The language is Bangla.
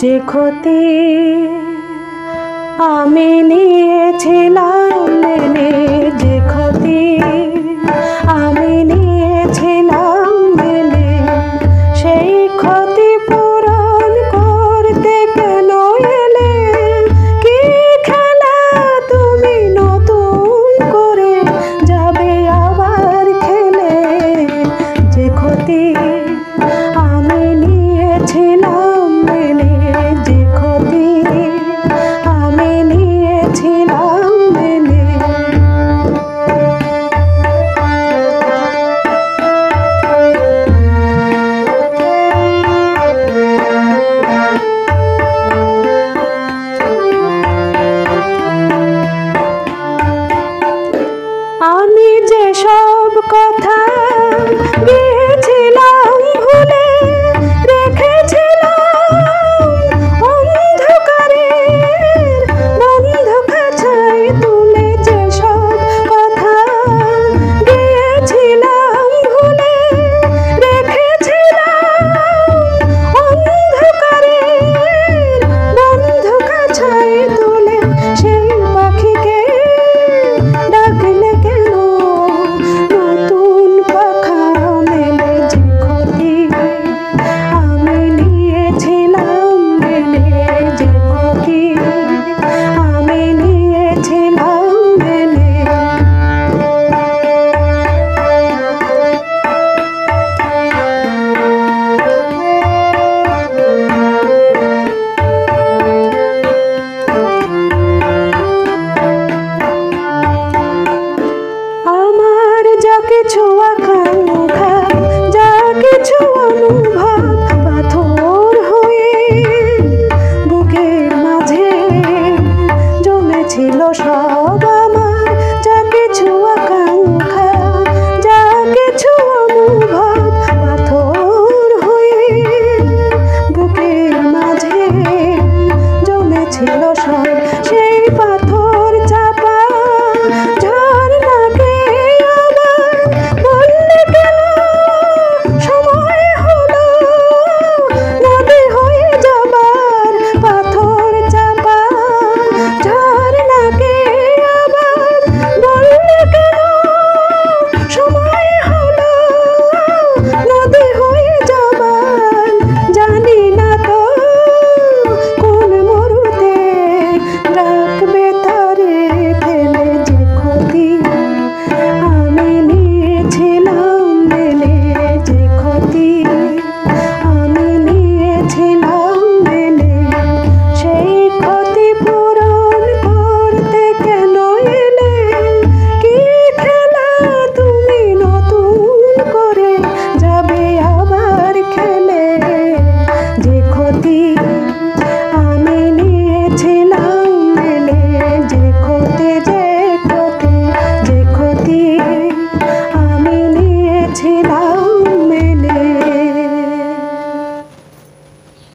যে ক্ষতি আমি নিয়েছিলাম মেনে, যে ক্ষতি আমি নিয়েছিলাম মেনে, সেই ক্ষতি পূরণ করতে কেন এলে? কি খেলা তুমি নতুন করে যাবে আবার খেলে? যে ক্ষতি আমি নিয়েছিলাম মেনে, যে ক্ষতি আমি নিয়েছিলাম মেনে। আমি যে সব কথা গিয়েছিলাম ভুলে, রেখেছিলাম অন্ধকারের বন্ধ খাঁচায় তুলে। যে সব কথা গিয়েছিলাম ভুলে, রেখেছিলাম অন্ধকারের বন্ধ খাঁচায় তুলে। সেই পাখিকে ডাকলে কেন নতুন পাখা মেলে? যে ক্ষতি আমি নিয়েছিলাম মেনে, যে ক্ষতি আমি নিয়েছিলাম মেনে। আমার যা কিছু আকাঙ্ক্ষা, যা কিছু অনুভব পাথর হয়ে বুকের মাঝে জমেছিল সব। আমার যা কিছু আকাঙ্ক্ষা, যা কিছু অনুভব পাথর হয়ে বুকের মাঝে জমেছিল সব।